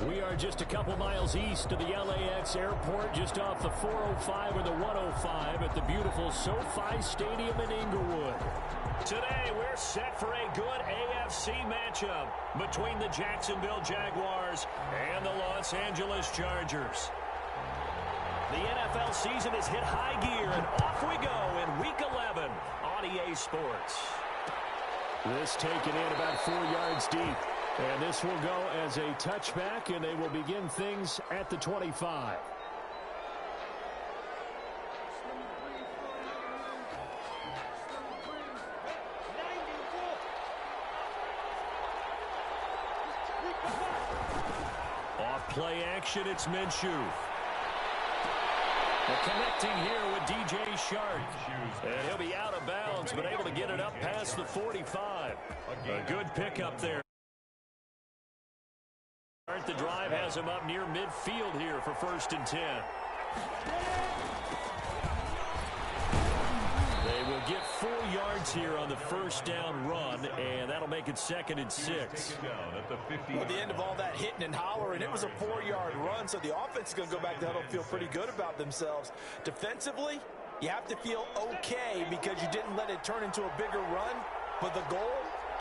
We are just a couple miles east of the LAX airport, just off the 405 or the 105 at the beautiful SoFi Stadium in Inglewood. Today, we're set for a good AFC matchup between the Jacksonville Jaguars and the Los Angeles Chargers. The NFL season has hit high gear, and off we go in Week 11 on EA Sports. This taken in about 4 yards deep. And this will go as a touchback, and they will begin things at the 25. Off play action, it's Minshew. They're connecting here with DJ Shark. And he'll be out of bounds, but able to get it up past the 45. A good pickup there. The drive has him up near midfield here for 1st and 10. They will get 4 yards here on the first down run, and that'll make it 2nd and 6. Well, at the end of all that hitting and hollering, it was a 4-yard run, so the offense is going to go back to huddle and feel pretty good about themselves. Defensively, you have to feel okay because you didn't let it turn into a bigger run, but the goal,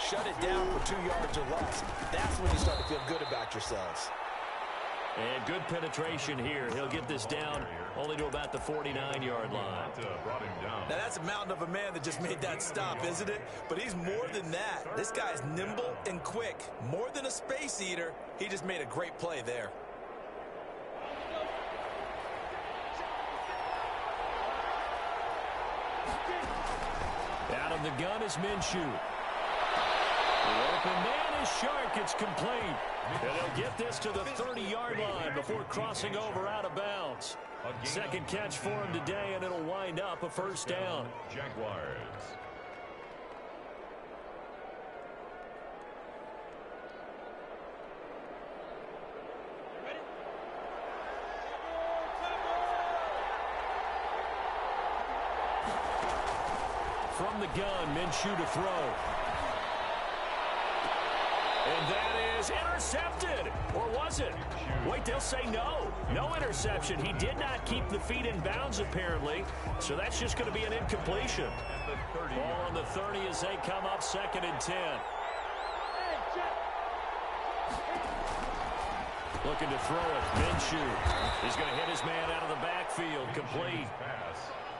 shut it down for 2 yards or less. That's when you start to feel good about yourselves. And good penetration here. He'll get this down only to about the 49-yard line. Now, that's a mountain of a man that just made that stop, isn't it? But he's more than that. This guy's nimble and quick. More than a space eater, he just made a great play there. Out of the gun is Minshew. The open man is Shark. It's complete. And he'll get this to the 30-yard line before crossing over out of bounds. Second catch for him today, and it'll wind up a first down. Jaguars. From the gun, Minshew to throw. And that is intercepted. Or was it? Wait, they'll say no. No interception. He did not keep the feet in bounds, apparently. So that's just going to be an incompletion. Ball on the 30 as they come up 2nd and 10. Looking to throw it. Minshew. He's going to hit his man out of the backfield. Complete.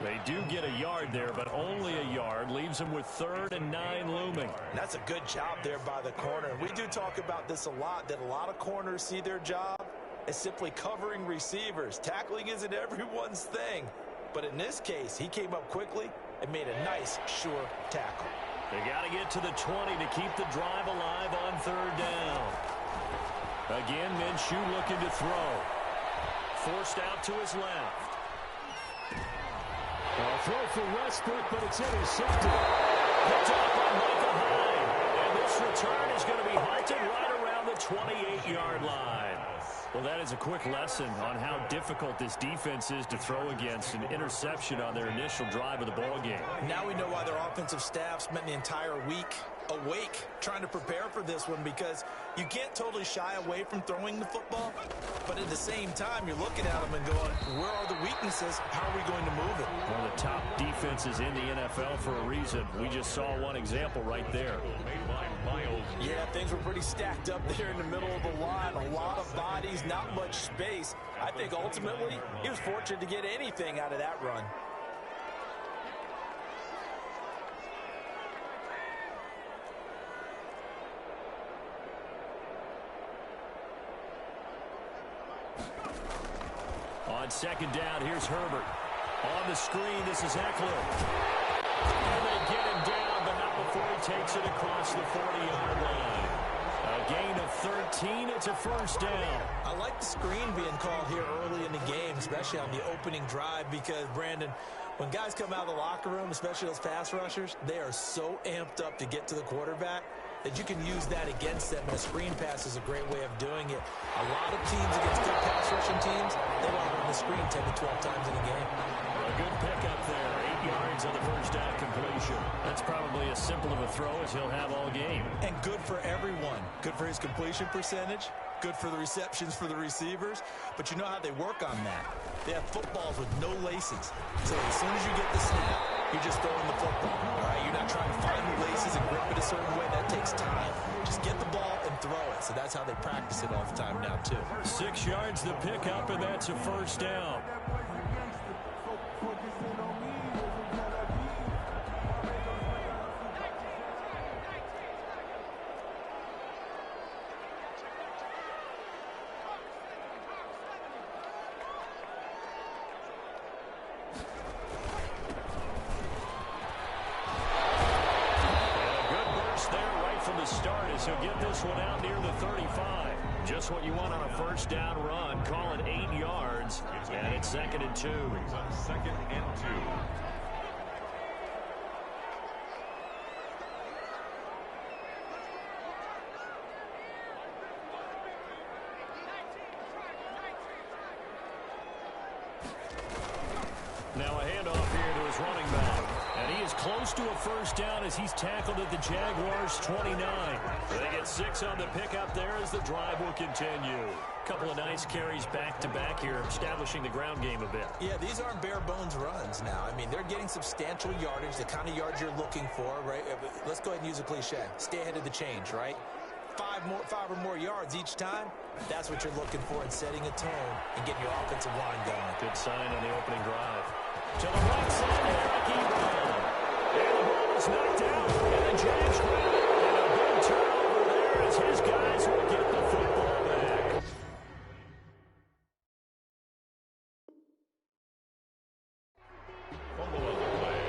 They do get a yard there, but only a yard. Leaves them with 3rd and 9 looming. That's a good job there by the corner. We do talk about this a lot, that a lot of corners see their job as simply covering receivers. Tackling isn't everyone's thing. But in this case, he came up quickly and made a nice, sure tackle. They got to get to the 20 to keep the drive alive on 3rd down. Again, Minshew looking to throw. Forced out to his left. A throw for Westbrook, but it's intercepted. Picked up by Michael Hyde. And this return is going to be halted right around the 28-yard line. Well, that is a quick lesson on how difficult this defense is to throw against. An interception on their initial drive of the ball game. Now we know why their offensive staff spent the entire week awake trying to prepare for this one, because you can't totally shy away from throwing the football, but at the same time you're looking at them and going, where are the weaknesses? How are we going to move it? One of the top defenses in the NFL for a reason. We just saw one example right there. Yeah, things were pretty stacked up there in the middle of the line. A lot of bodies, not much space. I think ultimately he was fortunate to get anything out of that run. On 2nd down, here's Herbert. On the screen, this is Eckler. And they get him down, but not before he takes it across the 40-yard line. A gain of 13, it's a first down. I like the screen being called here early in the game, especially on the opening drive, because, Brandon, when guys come out of the locker room, especially those pass rushers, they are so amped up to get to the quarterback that you can use that against them, and a screen pass is a great way of doing it. A lot of teams against good pass rushing teams, they want to run the screen 10 to 12 times in a game. A good pickup there, 8 yards on the first down completion. That's probably as simple of a throw as he'll have all game. And good for everyone. Good for his completion percentage, good for the receptions for the receivers. But you know how they work on that. They have footballs with no laces. So as soon as you get the snap, you're just throwing the football. All right, you're not trying to find the laces and grip it a certain way. That takes time. Just get the ball and throw it. So that's how they practice it all the time now, too. 6 yards the pickup, and that's a first down. He'll get this one out near the 35. Just what you want on a first down run. Call it 8 yards, and it's 2nd and 2. Second and 2. Now a handoff here to his running back. And he is close to a first down as he's tackled at the Jaguars' 29. They get 6 on the pickup there as the drive will continue. Couple of nice carries back-to-back here, establishing the ground game a bit. Yeah, these aren't bare-bones runs now. I mean, they're getting substantial yardage, the kind of yards you're looking for, right? Let's go ahead and use a cliche. Stay ahead of the change, right? 5 or more yards each time, that's what you're looking for in setting a tone and getting your offensive line going. Good sign on the opening drive. To the right side, Eric Ebron. And the ball is knocked out. And the Jags grab it. And a big turnover there as his guys will get the football back. Fumble on the play.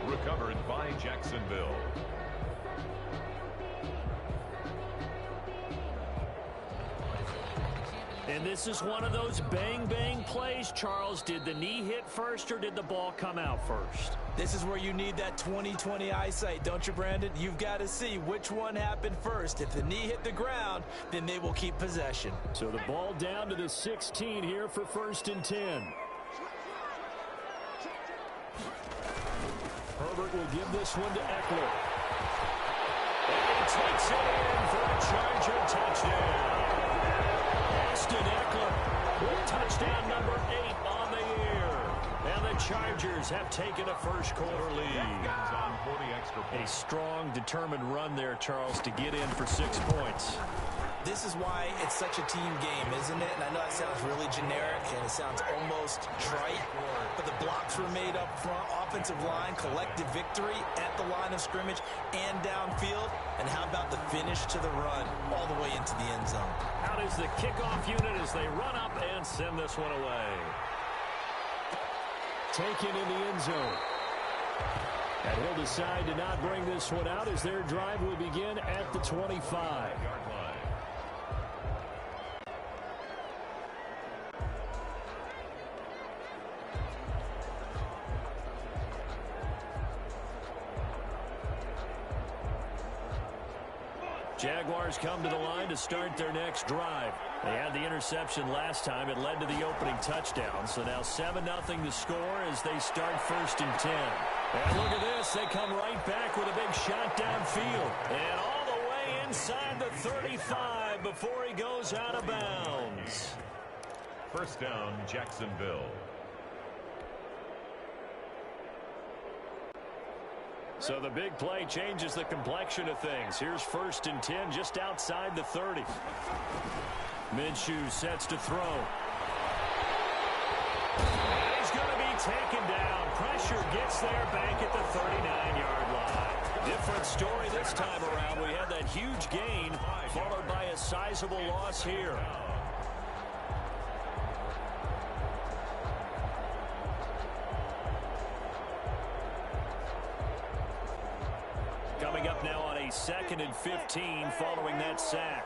Recovered by Jacksonville. And this is one of those bang-bang plays, Charles. Did the knee hit first or did the ball come out first? This is where you need that 20/20 eyesight, don't you, Brandon? You've got to see which one happened first. If the knee hit the ground, then they will keep possession. So the ball down to the 16 here for 1st and 10. Herbert will give this one to Eckler. And he takes it in for a Charger touchdown. Austin Eckler with touchdown number 8 on the year. And the Chargers have taken a first-quarter lead. A strong, determined run there, Charles, to get in for 6 points. This is why it's such a team game, isn't it? And I know that sounds really generic and it sounds almost trite, but the blocks were made up front, offensive line, collective victory at the line of scrimmage and downfield. And how about the finish to the run all the way into the end zone? Out is the kickoff unit as they run up and send this one away. Taken in the end zone. And he'll decide to not bring this one out as their drive will begin at the 25-yard line. Jaguars come to the line to start their next drive. They had the interception last time. It led to the opening touchdown. So now 7-0 the score as they start 1st and 10. And look at this. They come right back with a big shot downfield. And all the way inside the 35 before he goes out of bounds. First down, Jacksonville. So the big play changes the complexion of things. Here's 1st and 10 just outside the 30. Minshew sets to throw. And he's going to be taken down. Pressure gets there back at the 39-yard line. Different story this time around. We had that huge gain followed by a sizable loss here. Coming up now on a 2nd and 15 following that sack.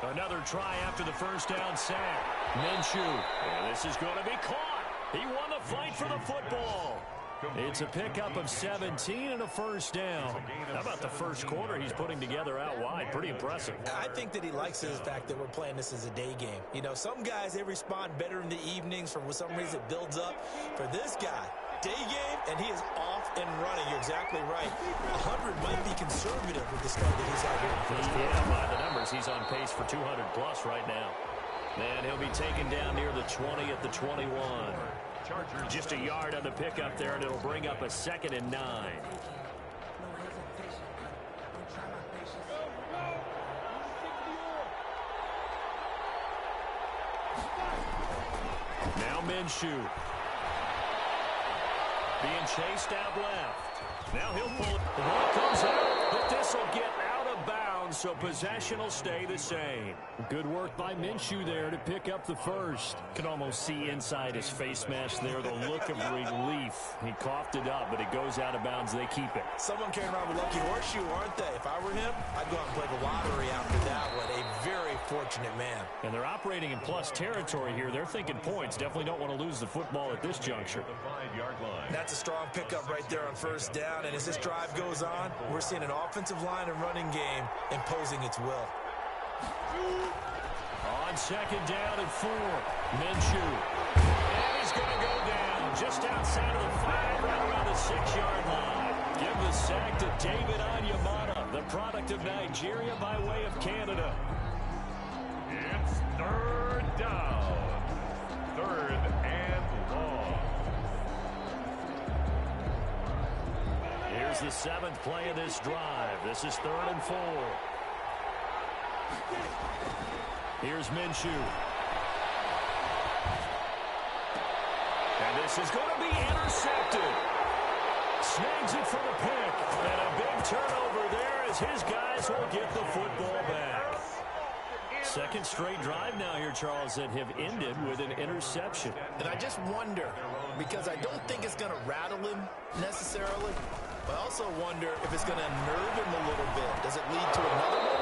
Another try after the first down sack. Minshew. And this is going to be caught. He won the fight for the football. It's a pickup of 17 and a first down. How about the first quarter he's putting together out wide? Pretty impressive. I think that he likes the fact that we're playing this as a day game. You know, some guys, they respond better in the evenings. For some reason, it builds up. For this guy, day game, and he is off and running. You're exactly right. 100 might be conservative with the start that he's out here in the first quarter. Yeah, by the numbers, he's on pace for 200-plus right now. And he'll be taken down near the 20 at the 21. Just a yard on the pickup there, and it'll bring up a 2nd and 9. Now Minshew. Being chased out left. Now he'll pull it. The ball comes out, but this will get out of bounds, so possession will stay the same. Good work by Minshew there to pick up the first. Can almost see inside his face mask there the look of relief. He coughed it up, but it goes out of bounds. They keep it. Someone carrying around a lucky horseshoe, aren't they? If I were him, I'd go out and play the lottery after that one. A very fortunate man. And they're operating in plus territory here. They're thinking points. Definitely don't want to lose the football at this juncture. That's a strong pickup right there on first down. And as this drive goes on, we're seeing an offensive line and running game imposing its will. On 2nd down and 4, Minshew. And he's going to go down just outside of the 5, right around the 6-yard line. Give the sack to David Onyemata, the product of Nigeria by way of Canada. It's 3rd down. 3rd and long. Here's the 7th play of this drive. This is 3rd and 4. Here's Minshew. And this is going to be intercepted. Snags it for the pick. And a big turnover there as his guys will get the football back. 2nd straight drive now here, Charles, that have ended with an interception. And I just wonder, because I don't think it's going to rattle him necessarily, but I also wonder if it's going to unnerve him a little bit. Does it lead to another one,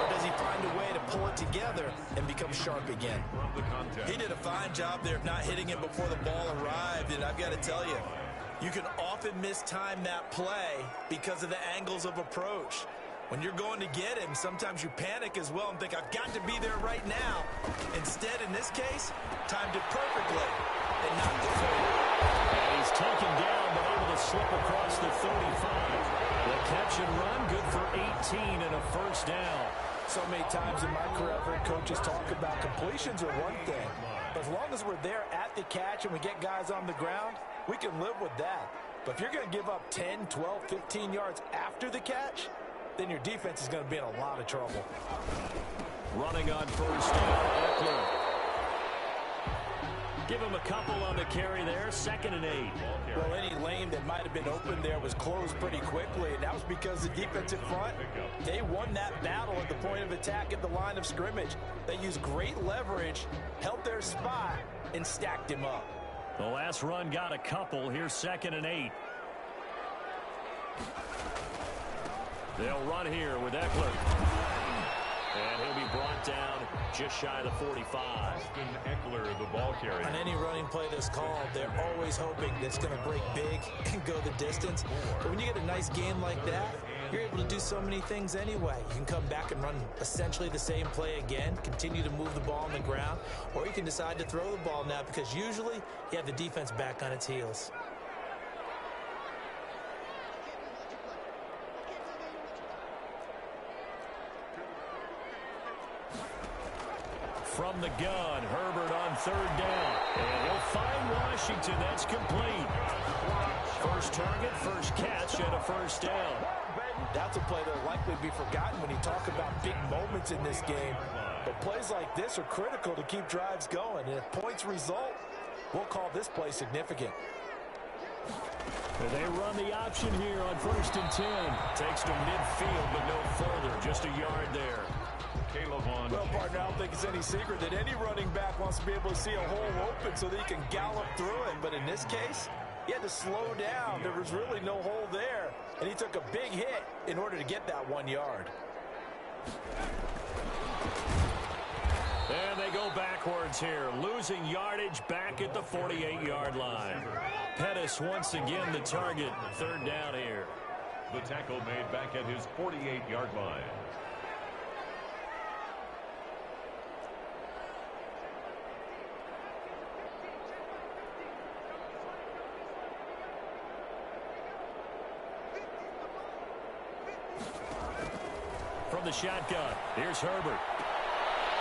or does he find a way to pull it together and become sharp again? He did a fine job there of not hitting him before the ball arrived, and I've got to tell you, you can often mistime that play because of the angles of approach. When you're going to get him, sometimes you panic as well and think, I've got to be there right now. Instead, in this case, timed it perfectly and knocked it forward. And he's taken down, but able to slip across the 35. The catch and run, good for 18 and a first down. So many times in my career, I've heard coaches talk about completions are one thing. But as long as we're there at the catch and we get guys on the ground, we can live with that. But if you're going to give up 10, 12, 15 yards after the catch, then your defense is going to be in a lot of trouble. Running on first down, Eckler. Give him a couple on the carry there, 2nd and 8. Well, any lane that might have been open there was closed pretty quickly, and that was because the defensive front, they won that battle at the point of attack at the line of scrimmage. They used great leverage, held their spot, and stacked him up. The last run got a couple. Here's 2nd and 8. They'll run here with Eckler. And he'll be brought down just shy of the 45. Austin Eckler, the ball carrier. On any running play that's called, they're always hoping that it's going to break big and go the distance. But when you get a nice game like that, you're able to do so many things anyway. You can come back and run essentially the same play again, continue to move the ball on the ground, or you can decide to throw the ball now because usually you have the defense back on its heels. From the gun, Herbert on 3rd down. And he'll find Washington. That's complete. First target, first catch, and a first down. That's a play that will likely be forgotten when you talk about big moments in this game. But plays like this are critical to keep drives going. And if points result, we'll call this play significant. And they run the option here on 1st and 10. Takes to midfield, but no further. Just a yard there. Well, partner, I don't think it's any secret that any running back wants to be able to see a hole open so that he can gallop through it. But in this case, he had to slow down. There was really no hole there. And he took a big hit in order to get that 1 yard. And they go backwards here, losing yardage back at the 48-yard line. Pettis once again the target, 3rd down here. The tackle made back at his 48-yard line. from the shotgun. Here's Herbert.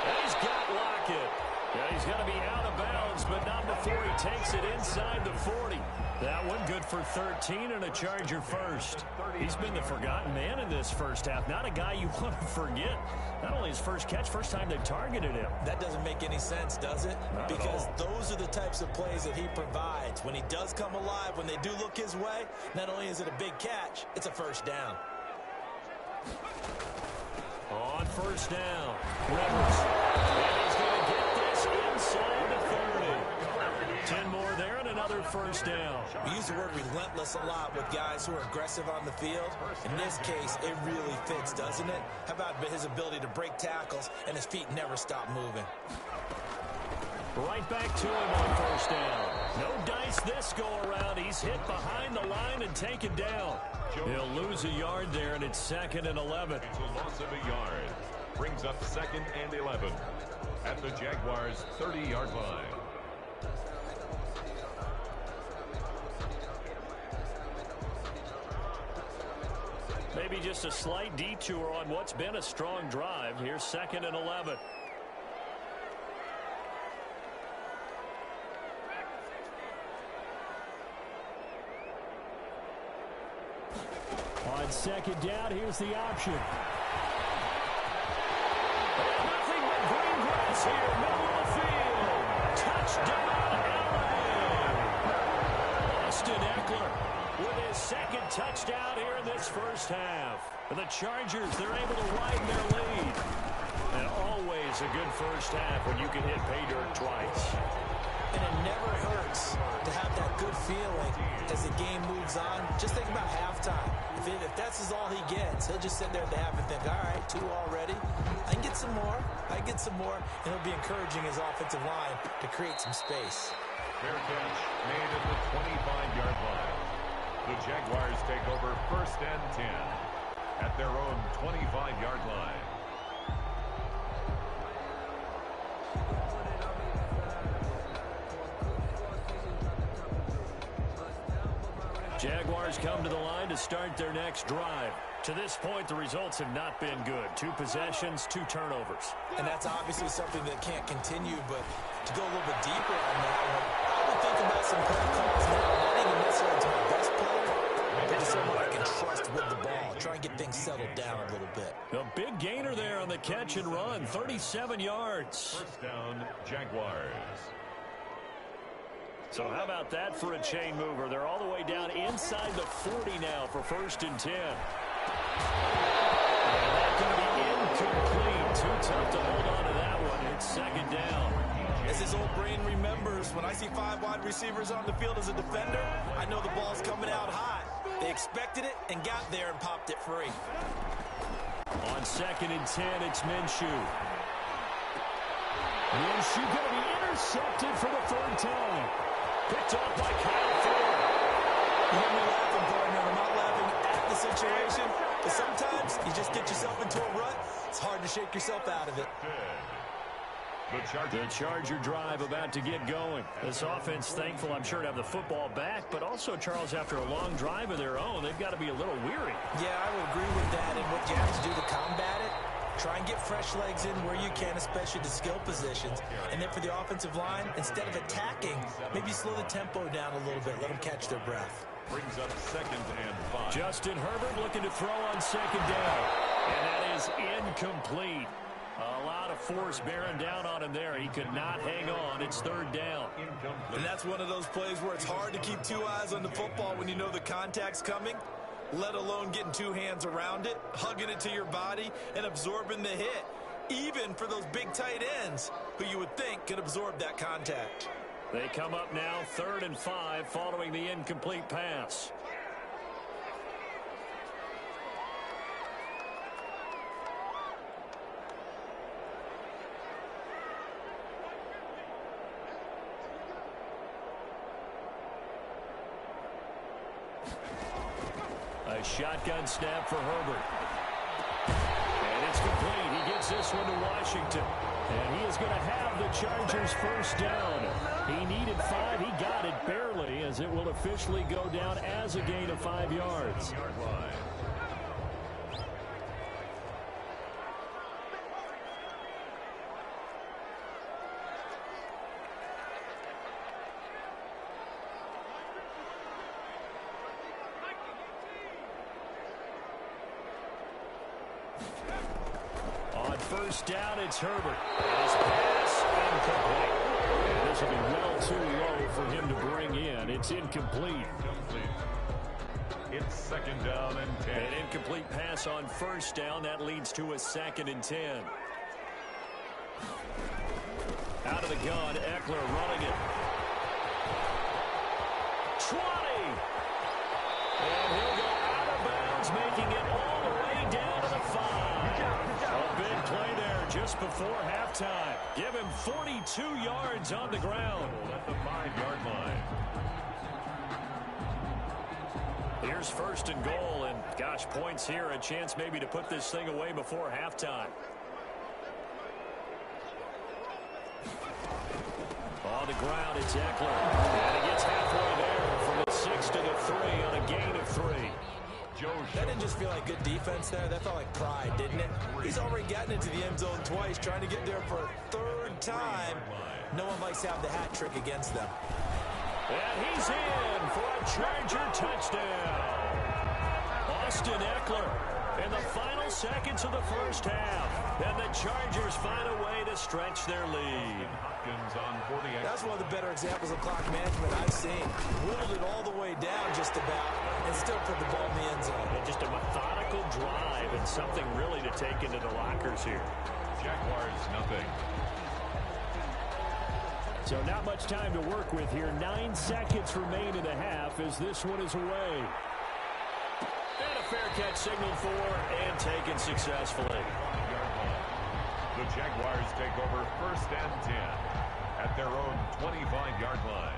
And he's got Lockett. Yeah, he's going to be out of bounds, but not before he takes it inside the 40. That one good for 13 and a Charger first. He's been the forgotten man in this first half. Not a guy you want to forget. Not only his first catch, first time they targeted him. That doesn't make any sense, does it? Not because those are the types of plays that he provides. When he does come alive, when they do look his way, not only is it a big catch, it's a first down. On first down, Rivers. And he's going to get this inside the 30. 10 more there and another first down. We use the word relentless a lot with guys who are aggressive on the field. In this case, it really fits, doesn't it? How about his ability to break tackles and his feet never stop moving? Right back to him on first down. No dice this go-around. He's hit behind the line and taken down. He'll lose a yard there, and it's 2nd and 11. It's a loss of a yard. Brings up 2nd and 11 at the Jaguars' 30-yard line. Maybe just a slight detour on what's been a strong drive. Here's 2nd and 11. On 2nd down, here's the option. Nothing but green grass here, middle of the field. Touchdown, LA! Austin Eckler with his 2nd touchdown here in this first half. And the Chargers, they're able to widen their lead. And always a good first half when you can hit pay dirt twice. And it never hurts to have that good feeling as the game moves on. Just think about halftime. If that's all he gets, he'll just sit there at the half and think, all right, 2 already. I can get some more. I get some more. And he'll be encouraging his offensive line to create some space. Fair catch made at the 25-yard line. The Jaguars take over 1st and 10 at their own 25-yard line. Jaguars come to the line to start their next drive. To this point, the results have not been good. 2 possessions, 2 turnovers. And that's obviously something that can't continue, but to go a little bit deeper on that one, I would think about some play calls now, not even necessarily to my best player, but to someone I can trust with the ball. Try and get things settled down a little bit. A big gainer there on the catch and run, 37 yards. First down, Jaguars. So how about that for a chain mover? They're all the way down inside the 40 now for 1st and 10. And that's going to be incomplete. Too tough to hold on to that one. It's 2nd down. As his old brain remembers, when I see 5 wide receivers on the field as a defender, I know the ball's coming out high. They expected it and got there and popped it free. On 2nd and 10, it's Minshew. Minshew going to be intercepted for the 3rd time. Picked up by Kyle Ford. You hear me laughing, partner. I'm not laughing at the situation, but sometimes you just get yourself into a rut. It's hard to shake yourself out of it. The Charger drive about to get going. This offense thankful, I'm sure, to have the football back, but also, Charles, after a long drive of their own, they've got to be a little weary. Yeah, I would agree with that, and what you have to do to combat it, try and get fresh legs in where you can, especially the skill positions. And then for the offensive line, instead of attacking, maybe slow the tempo down a little bit. Let them catch their breath. Brings up 2nd and 5. Justin Herbert looking to throw on 2nd down. And that is incomplete. A lot of force bearing down on him there. He could not hang on. It's 3rd down. And that's one of those plays where it's hard to keep 2 eyes on the football when you know the contact's coming, let alone getting 2 hands around it, hugging it to your body, and absorbing the hit, even for those big tight ends who you would think could absorb that contact. They come up now 3rd and 5 following the incomplete pass. A shotgun snap for Herbert. And it's complete. He gets this one to Washington. And he is going to have the Chargers first down. He needed 5. He got it barely, as it will officially go down as a gain of 5 yards. first down. It's Herbert. And his pass incomplete. And this will be well too low for him to bring in. It's incomplete. It's second down and 10. An incomplete pass on first down. That leads to a 2nd and 10. Out of the gun, Eckler running it. 20. And he'll go out of bounds, making it all the way down to the 5. A big play there just before halftime. Give him 42 yards on the ground. At the 5-yard line. Here's 1st and goal, and gosh, points here, a chance maybe to put this thing away before halftime. On the ground, it's Eckler. And he gets halfway there from the 6 to the 3 on a gain of 3. That didn't just feel like good defense there. That felt like pride, didn't it? He's already gotten into the end zone twice, trying to get there for a 3rd time. No one likes to have the hat trick against them. And he's in for a Charger touchdown. Austin Eckler in the final seconds of the first half. And the Chargers find a way to stretch their lead. That's one of the better examples of clock management I've seen. Whittled it all the way down just about and still put the ball in the end zone. And just a methodical drive and something really to take into the lockers here. Jaguars, nothing. So not much time to work with here. 9 seconds remain in the half as this one is away. And a fair catch signaled for and taken successfully. The Jaguars take over 1st and 10 at their own 25-yard line.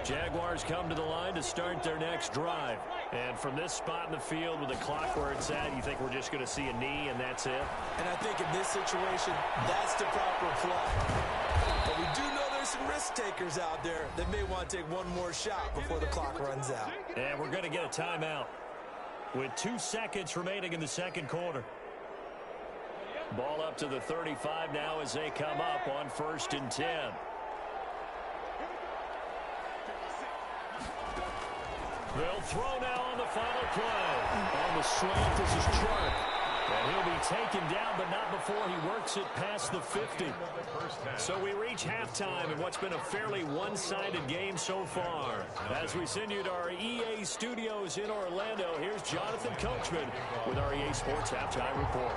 Jaguars come to the line to start their next drive. And from this spot in the field with the clock where it's at, you think we're just going to see a knee and that's it? And I think in this situation, that's the proper play. But we do know there's some risk takers out there that may want to take one more shot before the clock runs out. And we're going to get a timeout with 2 seconds remaining in the second quarter. Ball up to the 35 now as they come up on 1st and 10. They'll throw now on the final play. On the slant, this is Chark. And he'll be taken down, but not before he works it past the 50. So we reach halftime in what's been a fairly one-sided game so far. As we send you to our EA studios in Orlando, here's Jonathan Coachman with our EA Sports Halftime Report.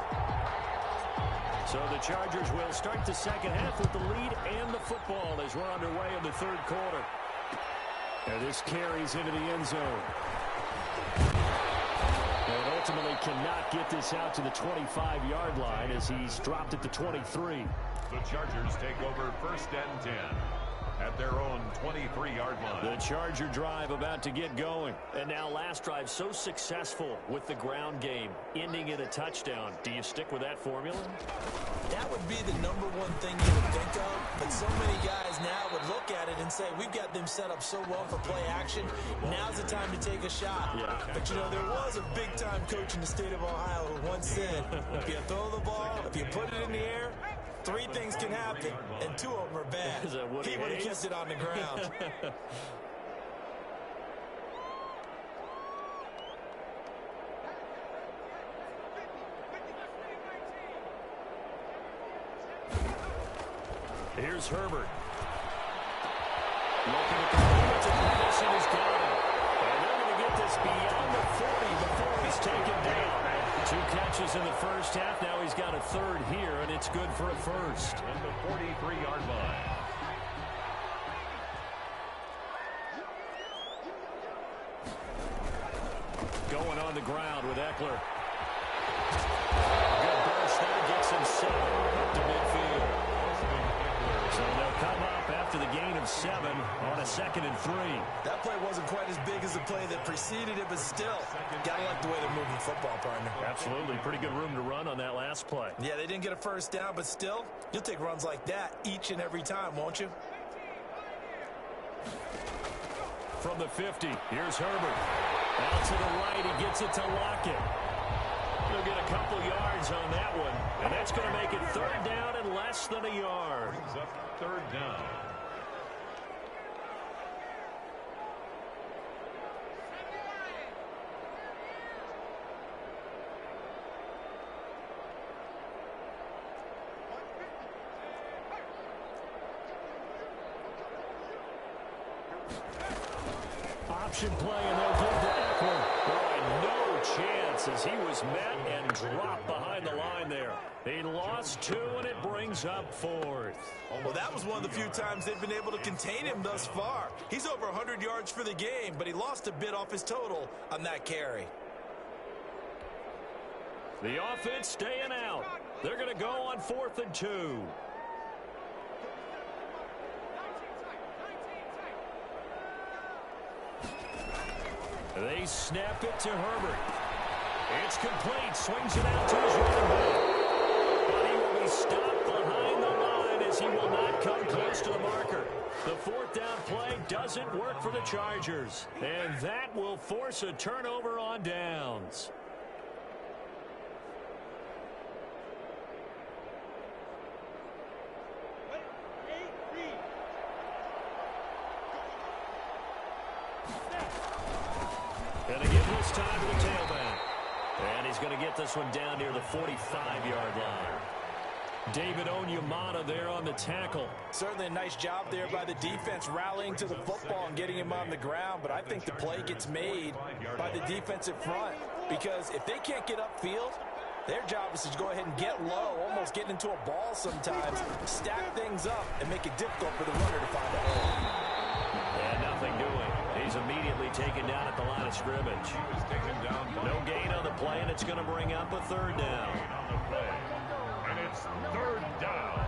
So the Chargers will start the second half with the lead and the football as we're underway in the 3rd quarter. And this carries into the end zone. And ultimately cannot get this out to the 25-yard line as he's dropped at the 23. The Chargers take over 1st and 10 at their own 23-yard line. The Charger drive about to get going. And now last drive so successful with the ground game, ending in a touchdown. Do you stick with that formula? That would be the number one thing you would think of, but so many guys now would look at it and say, we've got them set up so well for play action, now's the time to take a shot. Yeah. But, you know, there was a big-time coach in the state of Ohio who once said, if you throw the ball, if you put it in the air, 3 things can happen, and 2 of them are bad. He would have kept it on the ground. Here's Herbert. Looking at the limits of pass, and he's got it. And they're going to get this beyond the 40 before he's taken down. 2 catches in the first half. Now he's got a 3rd here, and it's good for a 1st. On the 43-yard line. Going on the ground with Eckler. Good burst there, gets him 7 up to midfield. So they'll come up after the gain of 7 on a 2nd and 3. That play wasn't quite as big as the play that preceded it, but still, gotta like the way they're moving football, partner. Absolutely. Pretty good room to run on that last play. Yeah, they didn't get a first down, but still, you'll take runs like that each and every time, won't you? From the 50, here's Herbert. Out to the right, he gets it to Lockett. He'll get a couple yards on that one, and that's going to make it 3rd down and less than a yard. Brings up 3rd down. Option play, and they'll give to Eckler. Boy, no chance as he was met and dropped behind the line there. He lost 2, and it brings up 4th. Well, that was one of the few times they've been able to contain him thus far. He's over 100 yards for the game, but he lost a bit off his total on that carry. The offense staying out. They're going to go on 4th and 2. They snap it to Herbert. It's complete. Swings it out to his running back. But he will be stopped behind the line as he will not come close to the marker. The 4th down play doesn't work for the Chargers. And that will force a turnover on downs. Going to give this time to the tailback. And he's going to get this one down near the 45-yard line. David Onyemata there on the tackle. Certainly a nice job there by the defense rallying to the football and getting him on the ground. But I think the play gets made by the defensive front. Because if they can't get upfield, their job is to go ahead and get low, almost getting into a ball sometimes, stack things up, and make it difficult for the runner to find a hole. And nothing doing. He's immediately taken down at the line of scrimmage. No gain on the play, and it's going to bring up a 3rd down. And it's 3rd down.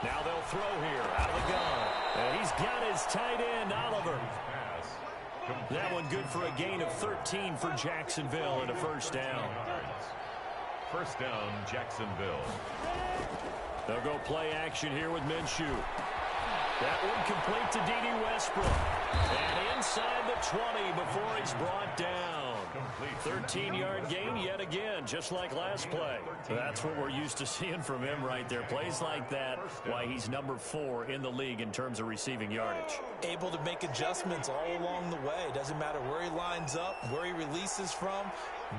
Now they'll throw here out of the gun. And he's got his tight end, Oliver. That one good for a gain of 13 for Jacksonville and a 1st down. 1st down, Jacksonville. They'll go play action here with Minshew. That one complete to D.D. Westbrook. And inside the 20 before he's brought down. 13-yard gain yet again, just like last play. That's what we're used to seeing from him right there. Plays like that, why he's number 4 in the league in terms of receiving yardage. Able to make adjustments all along the way. Doesn't matter where he lines up, where he releases from.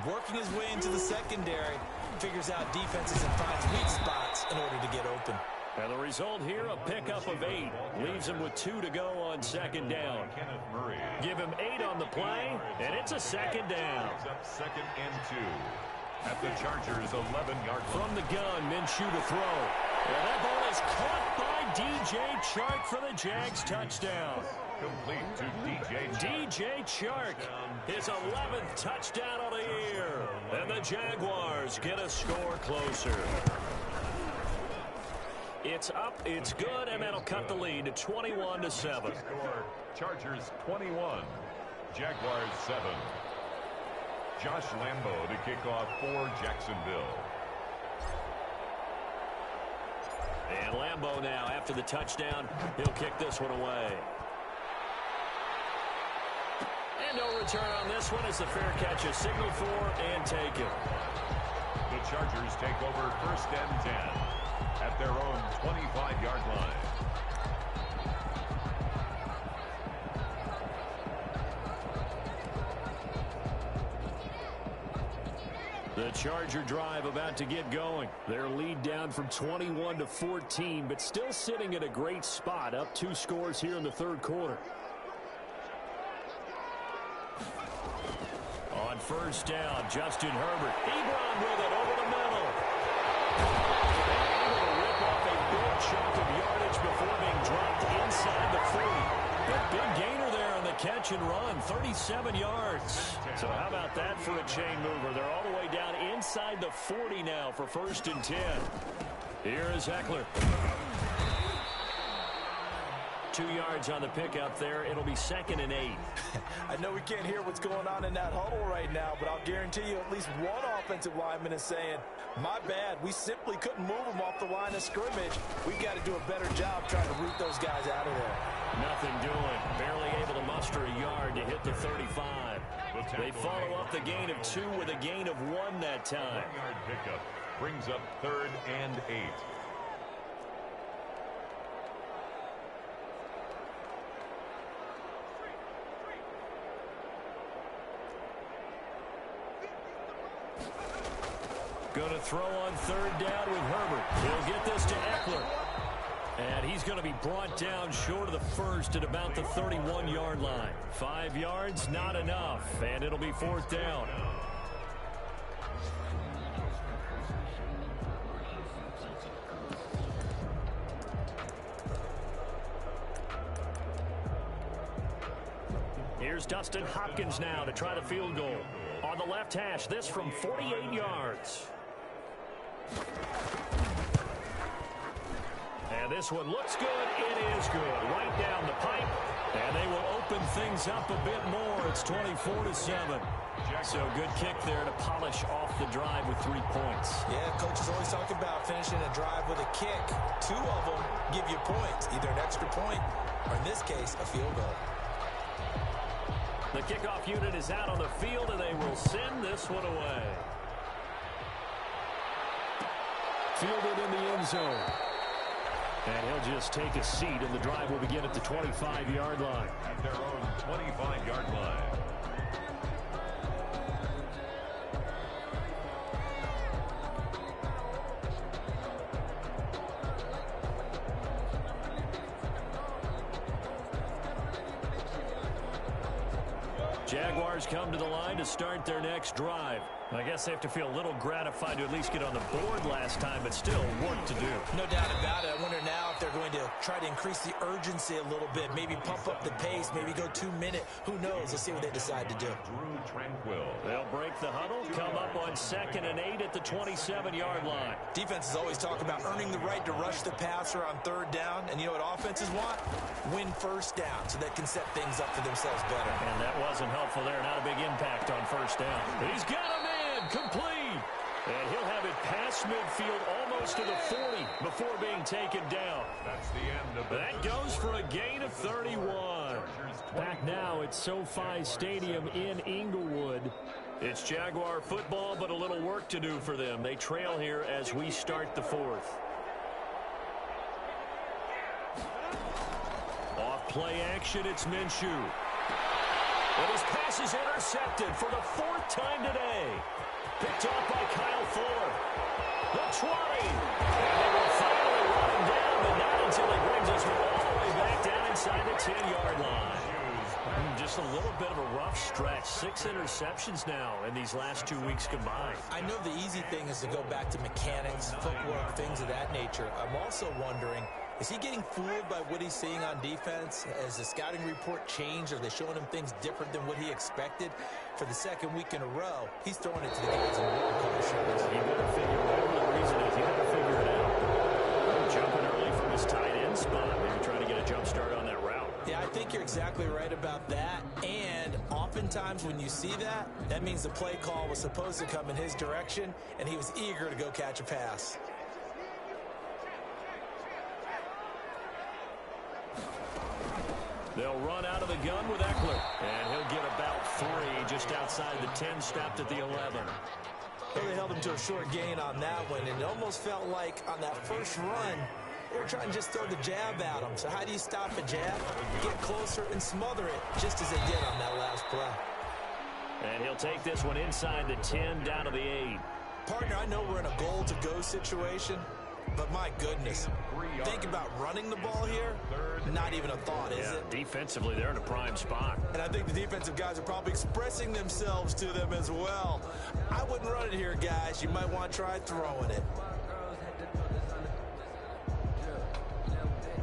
Working his way into the secondary, figures out defenses and finds weak spots in order to get open. And the result here, a pickup of 8. Leaves him with 2 to go on 2nd down. Give him 8 on the play, and it's a 2nd down. 2nd and 2 at the Chargers' 11-yard line. From the gun, Minshew to throw. And that ball is caught by D.J. Chark for the Jags touchdown. Complete to D.J. Chark, his 11th touchdown of the year. And the Jaguars get a score closer. It's up, it's good, and that'll cut the lead to 21-7. Chargers 21, Jaguars 7. Josh Lambo to kick off for Jacksonville. And Lambo now, after the touchdown, he'll kick this one away. And no return on this one as the fair catch is signaled for and taken. The Chargers take over 1st and 10 at their own 25-yard line. The Charger drive about to get going. Their lead down from 21 to 14, but still sitting at a great spot, up 2 scores here in the 3rd quarter. On 1st down, Justin Herbert. Ebron with it over the middle. Able to rip off a big chunk of yardage before being dropped inside the 40. But big gainer there on the catch and run, 37 yards. So how about that for a chain mover? They're all the way down inside the 40 now for 1st and 10. Here is Eckler. 2 yards on the pickup there. It'll be 2nd and 8. I know we can't hear what's going on in that huddle right now, but I'll guarantee you at least one offensive lineman is saying, my bad, we simply couldn't move them off the line of scrimmage. We've got to do a better job trying to root those guys out of there. Nothing doing. Barely able to muster a yard to hit the 35. They follow up the gain of 2 with a gain of 1 that time. 1-yard pickup brings up 3rd and 8. Going to throw on third down with Herbert. He'll get this to Eckler. And he's going to be brought down short of the first at about the 31-yard line. 5 yards, not enough. And it'll be fourth down. Here's Dustin Hopkins now to try the field goal. On the left hash, this from 48 yards. And this one looks good. It is good. Right down the pipe. And they will open things up a bit more. It's 24-7. So good kick there to polish off the drive with 3 points. Yeah, coaches always talk about finishing a drive with a kick. 2 of them give you points, either an extra point or, in this case, a field goal. The kickoff unit is out on the field, and they will send this one away. Fielded in the end zone. And he'll just take a seat, and the drive will begin at the 25-yard line. At their own 25-yard line. Jaguars come to the line to start their next drive. I guess they have to feel a little gratified to at least get on the board last time, but still work to do. No doubt about it. I wonder now if they're going to try to increase the urgency a little bit, maybe pump up the pace, maybe go 2 minute. Who knows? Let's see what they decide to do. Drew Tranquill. They'll break the huddle, come up on 2nd and 8 at the 27-yard line. Defenses always talk about earning the right to rush the passer on 3rd down, and you know what offenses want? Win 1st down so they can set things up for themselves better. And that wasn't helpful there. Not a big impact on 1st down. He's got a man complete. And he'll have it past midfield almost to the 40 before being taken down. That's the end of that goes for a gain of 31. Back now at SoFi Stadium in Inglewood. It's Jaguar football, but a little work to do for them. They trail here as we start the 4th. Off play action, it's Minshew. And his pass is intercepted for the 4th time today. Picked off by Kyle Fuller. The 20. And they will finally run him down, but not until he brings us all the way back down inside the 10-yard line. Just a little bit of a rough stretch. 6 interceptions now in these last 2 weeks combined. I know the easy thing is to go back to mechanics, footwork, things of that nature. I'm also wondering, is he getting fooled by what he's seeing on defense? Has the scouting report changed? Are they showing him things different than what he expected? For the 2nd week in a row, he's throwing it to the guys in the color shirts. He better figure whatever the reason is. He better figure it out. Jumping early from his tight end spot. Maybe trying to get a jump start on that route. Yeah, I think you're exactly right about that. And oftentimes when you see that, that means the play call was supposed to come in his direction, and he was eager to go catch a pass. They'll run out of the gun with Eckler. And he'll get about 3 just outside the 10, stopped at the 11. Well, they held him to a short gain on that one, and it almost felt like on that first run, they were trying to just throw the jab at him. So how do you stop a jab? Get closer and smother it, just as they did on that last play. And he'll take this one inside the 10, down to the 8. Partner, I know we're in a goal-to-go situation, but my goodness, think about running the ball here. Not even a thought, is it? Defensively, they're in a prime spot. And I think the defensive guys are probably expressing themselves to them as well. I wouldn't run it here, guys. You might want to try throwing it.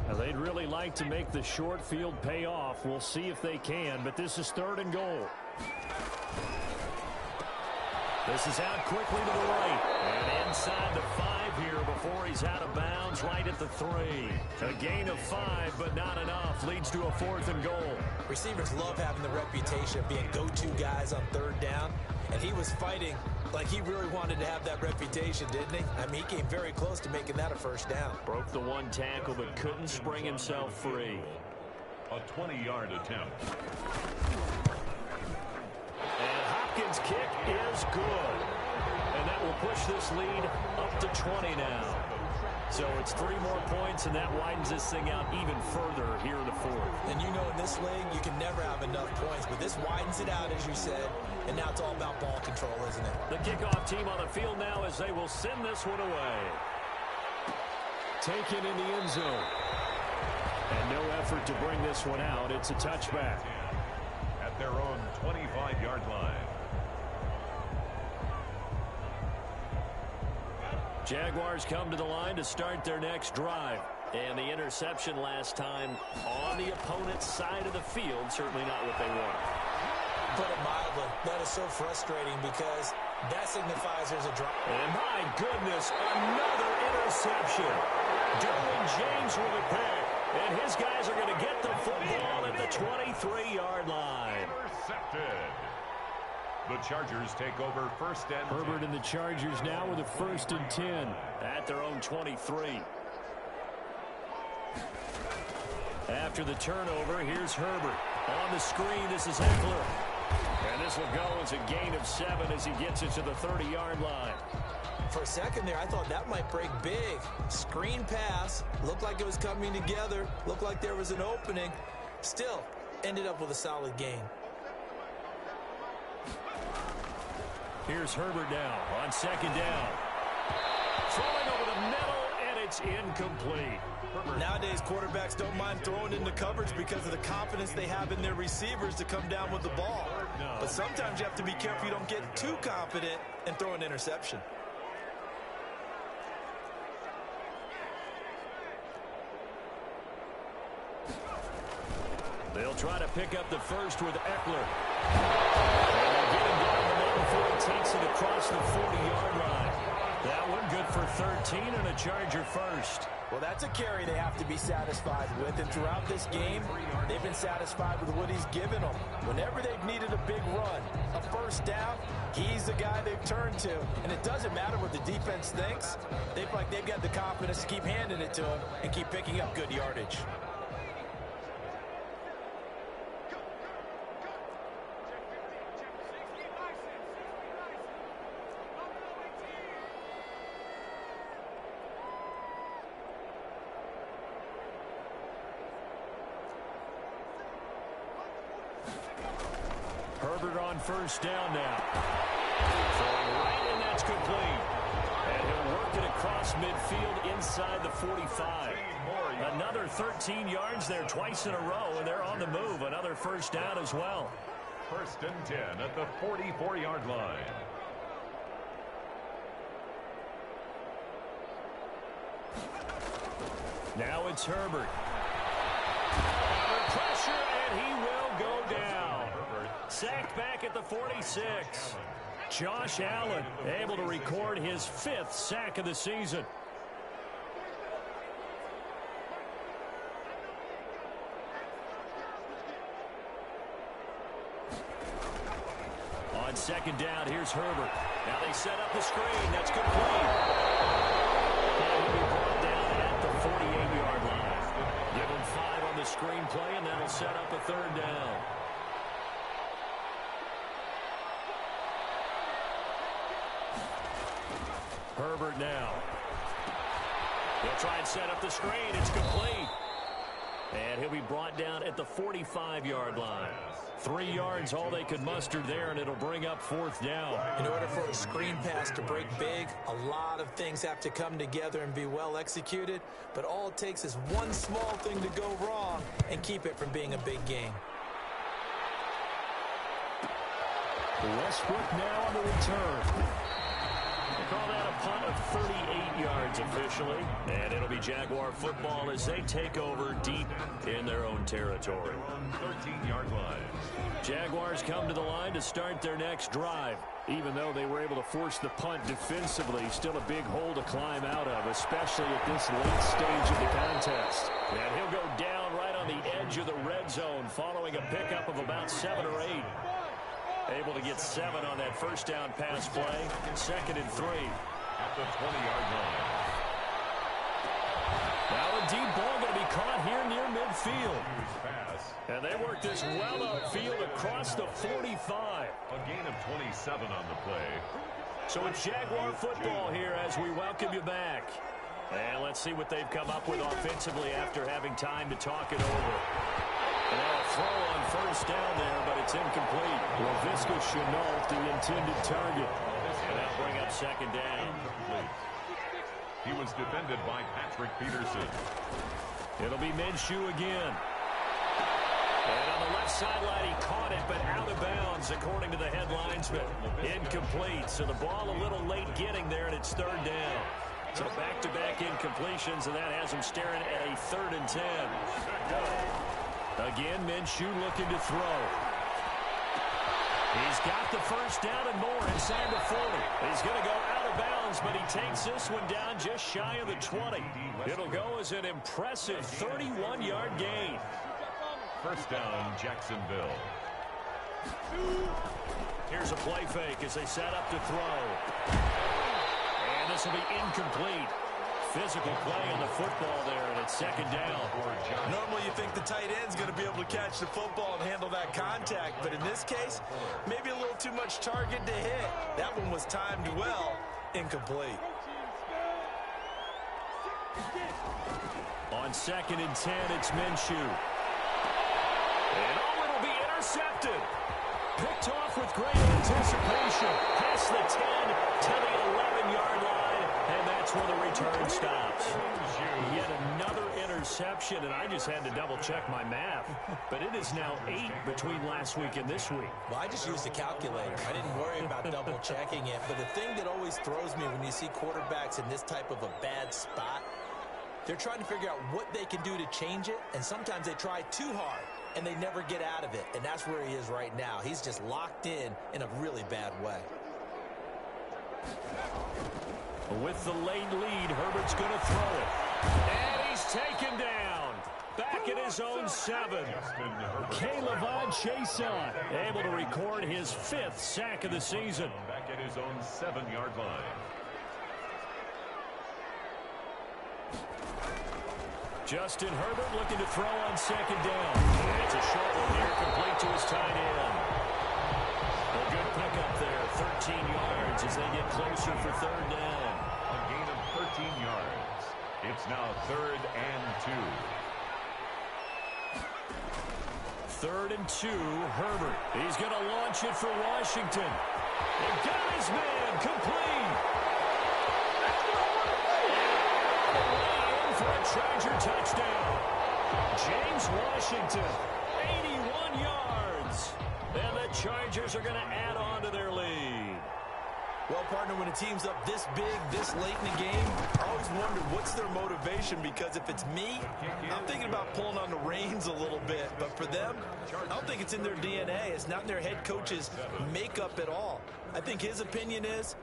Now, they'd really like to make the short field pay off. We'll see if they can, but this is 3rd and goal. This is out quickly to the right. And inside the 5 here before he's out of bounds, right at the 3. A gain of 5, but not enough. Leads to a 4th and goal. Receivers love having the reputation of being go-to guys on 3rd down. And he was fighting like he really wanted to have that reputation, didn't he? I mean, he came very close to making that a 1st down. Broke the 1 tackle, but couldn't spring himself free. A 20-yard attempt. And Hopkins' kick is good. And that will push this lead up to 20 now. So it's 3 more points, and that widens this thing out even further here in the fourth. And you know in this league, you can never have enough points, but this widens it out, as you said, and now it's all about ball control, isn't it? The kickoff team on the field now as they will send this one away. Taken in the end zone. And no effort to bring this one out. It's a touchback. At their own 25-yard line. Jaguars come to the line to start their next drive. And the interception last time on the opponent's side of the field, certainly not what they want. Put it mildly, that is so frustrating because that signifies there's a drop. And my goodness, another interception. Derwin James with a pick. And his guys are going to get the football at the 23-yard line. Intercepted. The Chargers take over first and 10. Herbert and the Chargers now with a 1st and 10 at their own 23. After the turnover, here's Herbert. On the screen, this is Eckler. And this will go as a gain of 7 as he gets it to the 30-yard line. For a second there, I thought that might break big. Screen pass. Looked like it was coming together. Looked like there was an opening. Still, ended up with a solid gain. Here's Herbert now on 2nd down. Throwing over the middle, and it's incomplete. Nowadays, quarterbacks don't mind throwing into coverage because of the confidence they have in their receivers to come down with the ball. But sometimes you have to be careful you don't get too confident and throw an interception. They'll try to pick up the first with Eckler. And they get him down the middle before he takes it across the 40-yard line. That one good for 13 and a Charger first. Well, that's a carry they have to be satisfied with. And throughout this game, they've been satisfied with what he's given them. Whenever they've needed a big run, a first down, he's the guy they've turned to. And it doesn't matter what the defense thinks. They feel like they've got the confidence to keep handing it to him and keep picking up good yardage. Herbert on first down now. Throwing right, and that's complete. And he'll work it across midfield inside the 45. Another 13 yards there twice in a row, and they're on the move. Another first down as well. 1st and 10 at the 44-yard line. Now it's Herbert. Under pressure, and he will go down. Sacked back at the 46. Josh Allen able to record his 5th sack of the season. On 2nd down, here's Herbert. Now they set up the screen. That's complete. And he'll be brought down at the 48-yard line. Give him 5 on the screen play, and that'll set up a 3rd down. Herbert now. He'll try and set up the screen. It's complete. And he'll be brought down at the 45-yard line. 3 yards, all they could muster there, and it'll bring up 4th down. In order for a screen pass to break big, a lot of things have to come together and be well executed. But all it takes is one small thing to go wrong and keep it from being a big game. Westbrook now on the return. They call that a punt of 38 yards officially. And it'll be Jaguar football as they take over deep in their own territory. 13-yard line. Jaguars come to the line to start their next drive. Even though they were able to force the punt defensively, still a big hole to climb out of, especially at this late stage of the contest. And he'll go down right on the edge of the red zone following a pickup of about 7 or 8. Able to get 7 on that first down pass play. 2nd and 3. At the 20-yard line. Now a deep ball going to be caught here near midfield. And they work this well outfield across the 45. A gain of 27 on the play. So it's Jaguar football here as we welcome you back. And let's see what they've come up with offensively after having time to talk it over. And now a throw on first down there, but it's incomplete. Laviska Shenault, the intended target. And that'll bring up second down. He was defended by Patrick Peterson. It'll be Minshew again. And on the left sideline, he caught it, but out of bounds, according to the headlinesman. Incomplete, so the ball a little late getting there, and it's third down. So back-to-back incompletions, and that has him staring at a 3rd and 10. Again, Minshew looking to throw. He's got the first down and more inside the 40. He's going to go out of bounds, but he takes this one down just shy of the 20. It'll go as an impressive 31-yard gain. First down, Jacksonville. Here's a play fake as they set up to throw. And this will be incomplete. Physical play on the football there, and it's second down. Normally you think the tight end's going to be able to catch the football and handle that contact, but in this case, maybe a little too much target to hit. That one was timed well. Incomplete. On 2nd and 10, it's Minshew. And it'll be intercepted. Picked off with great anticipation. Past the 10 to the 11-yard line, and that's where the return stops. Yet another interception, and I just had to double-check my math. But it is now 8 between last week and this week. Well, I just used a calculator. I didn't worry about double-checking it. But the thing that always throws me when you see quarterbacks in this type of a bad spot, they're trying to figure out what they can do to change it, and sometimes they try too hard, and they never get out of it. And that's where he is right now. He's just locked in a really bad way. With the late lead, Herbert's going to throw it. And he's taken down. Back at his own 7. K'Lavon Chaisson able to record his 5th sack of the season. Back at his own 7-yard line. Justin Herbert looking to throw on second down. And it's a short one here, complete to his tight end. A good pickup there, 13 yards as they get closer for third down. A gain of 13 yards. It's now 3rd and 2. 3rd and 2, Herbert. He's going to launch it for Washington. And got his man, complete. For a Charger touchdown. James Washington, 81 yards. And the Chargers are going to add on to their lead. Well, partner, when a team's up this big, this late in the game, I always wonder what's their motivation, because if it's me, I'm thinking about pulling on the reins a little bit. But for them, I don't think it's in their DNA. It's not in their head coach's makeup at all. I think his opinion is,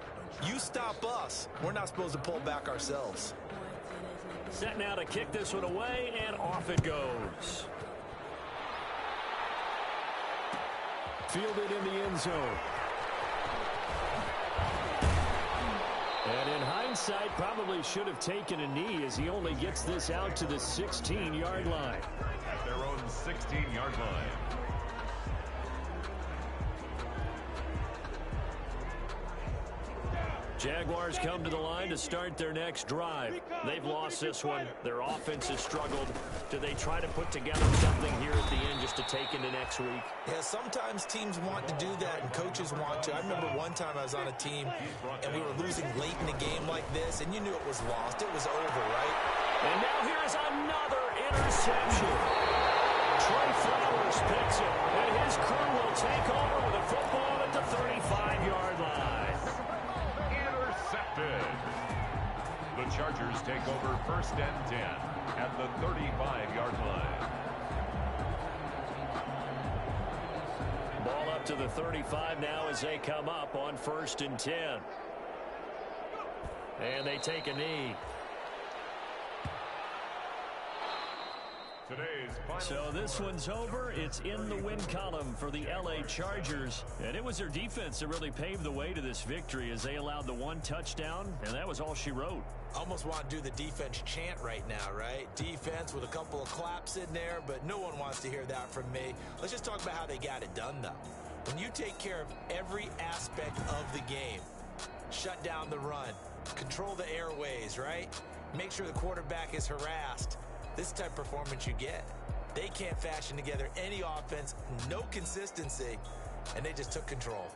you stop us. We're not supposed to pull back ourselves. Set now to kick this one away, and off it goes. Fielded in the end zone. And in hindsight, probably should have taken a knee as he only gets this out to the 16-yard line. At their own 16-yard line. Jaguars come to the line to start their next drive. They've lost this one. Their offense has struggled. Do they try to put together something here at the end just to take into next week? Yeah, sometimes teams want to do that and coaches want to. I remember one time I was on a team and we were losing late in the game like this, and you knew it was lost. It was over, right? And now here's another interception. Trey Flowers picks it, and his crew will take over with a football at the 35-yard line. The Chargers take over 1st and 10 at the 35-yard line. Ball up to the 35 now as they come up on 1st and 10. And they take a knee. So this one's over. It's in the win column for the L.A. Chargers. And it was their defense that really paved the way to this victory as they allowed the 1 touchdown, and that was all she wrote. Almost want to do the defense chant right now, right? Defense with a couple of claps in there, but no one wants to hear that from me. Let's just talk about how they got it done, though. When you take care of every aspect of the game, shut down the run, control the airways, right? make sure the quarterback is harassed. This type of performance you get. They can't fashion together any offense, no consistency, and they just took control.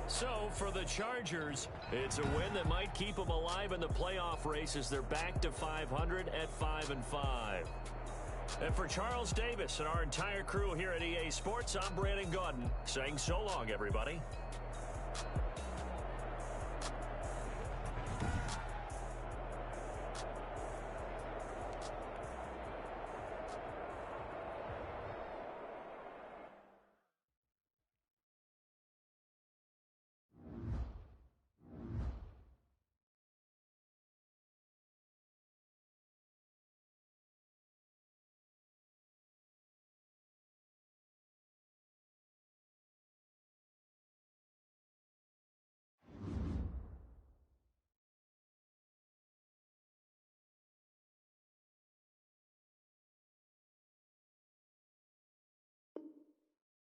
So, for the Chargers, it's a win that might keep them alive in the playoff race as they're back to 500 at 5-5. And for Charles Davis and our entire crew here at EA Sports, I'm Brandon Gaudin saying so long, everybody.